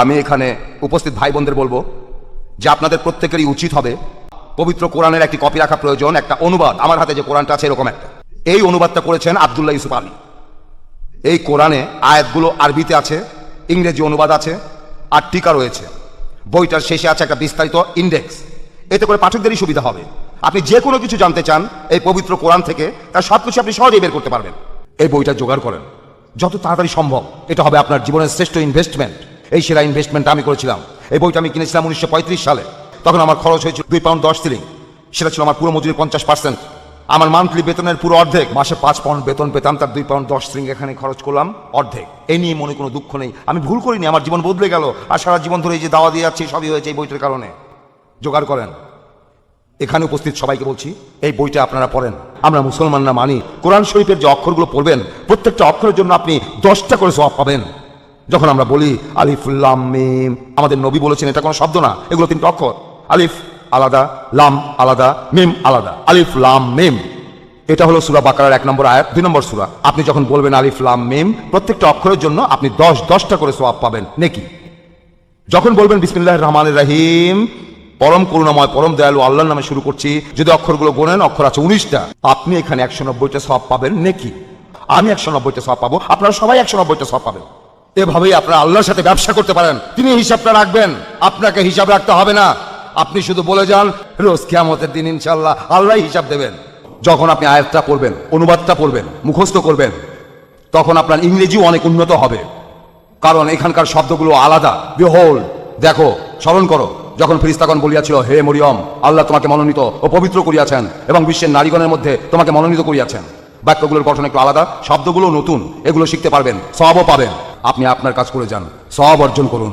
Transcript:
আমি এখানে উপস্থিত ভাই বোনদের বলবো যে আপনাদের প্রত্যেকেরই উচিত হবে পবিত্র কোরআনের একটি কপি রাখা প্রয়োজন, একটা অনুবাদ। আমার হাতে যে কোরআনটা আছে এরকম একটা, এই অনুবাদটা করেছেন আব্দুল্লাহ ইউসুফ আলী। এই কোরআনে আয়াতগুলো আরবিতে আছে, ইংরেজি অনুবাদ আছে, আর টিকা রয়েছে। বইটার শেষে আছে একটা বিস্তারিত ইন্ডেক্স। এতে করে পাঠকদেরই সুবিধা হবে। আপনি যে কোনো কিছু জানতে চান এই পবিত্র কোরআন থেকে, তার সব কিছু আপনি সহজেই বের করতে পারবেন। এই বইটা জোগাড় করেন যত তাড়াতাড়ি সম্ভব। এটা হবে আপনার জীবনের শ্রেষ্ঠ ইনভেস্টমেন্ট। এই সেরা ইনভেস্টমেন্টটা আমি করেছিলাম। এই বইটা আমি কিনেছিলাম 1935 সালে। তখন আমার খরচ হয়েছিল 2 পাউন্ড 10 শিলিং। সেটা ছিল আমার পুরো মজুরির 50%। আমার মান্থলি বেতনের পুরো অর্ধেক। মাসে 5 পাউন্ড বেতন পেতাম, তার 2 পাউন্ড 10 শিলিং এখানে খরচ করলাম অর্ধেক। এই নিয়ে মনে কোনো দুঃখ নেই, আমি ভুল করিনি, আমার জীবন বদলে গেল। আর সারা জীবন ধরে এই যে দাওয়া দিয়ে যাচ্ছি সবই হয়েছে এই বইটার কারণে। জোগাড় করেন। এখানে উপস্থিত সবাইকে বলছি, এই বইটা আপনারা পড়েন। আমরা মুসলমানরা মানি কোরআন শরীফের যে অক্ষরগুলো পড়বেন প্রত্যেকটা অক্ষরের জন্য আপনি 10টা করে সওয়াব পাবেন। যখন আমরা বলি আলিফ লাম মিম, আমাদের নবী বলেছেন এটা কোনো শব্দ না, এগুলো 3টা অক্ষর। আলিফ আলাদা, লাম আলাদা, মিম আলাদা। আলিফ লাম মিম, এটা হলো সূরা বাকারার 1 নম্বর আয়াত, 2 নম্বর সূরা। আপনি যখন বলবেন আলিফ লাম মিম, প্রত্যেকটা অক্ষরের জন্য আপনি 10টা করে সওয়াব পাবেন নেকি। যখন বলবেন বিসমিল্লাহির রহমানির রহিম, পরম করুণাময় পরম দয়ালু আল্লাহর নামে শুরু করছি, যদি অক্ষরগুলো গোনেন অক্ষর আছে 19টা, আপনি এখানে 190টা সওয়াব পাবেন নেকি। আমি 190টা সওয়াব পাবো, আপনারা সবাই 190টা সওয়াব পাবেন। এভাবেই আপনারা আল্লাহর সাথে ব্যবসা করতে পারেন। তিনি হিসাবটা রাখবেন, আপনাকে হিসাব রাখতে হবে না। আপনি শুধু বলে যান রোজ কিয়ামতের দিন ইনশাআল্লাহ আল্লাহ হিসাব দেবেন। যখন আপনি আয়াতটা পড়বেন, অনুবাদটা পড়বেন, মুখস্থ করবেন, তখন আপনার ইংরেজিও অনেক উন্নত হবে। কারণ এখানকার শব্দগুলো আলাদা। বিহোল্ড, দেখো, স্মরণ করো, যখন ফেরেশতাগণ বলিয়াছিল হে মরিয়ম, আল্লাহ তোমাকে মনোনীত ও পবিত্র করিয়াছেন এবং বিশ্বের নারীগণের মধ্যে তোমাকে মনোনীত করিয়াছেন। বাক্যগুলোর গঠন একটু আলাদা, শব্দগুলো নতুন, এগুলো শিখতে পারবেন, সওয়াবও পাবেন। আপনি আপনার কাজ করে যান, সওয়াব অর্জন করুন।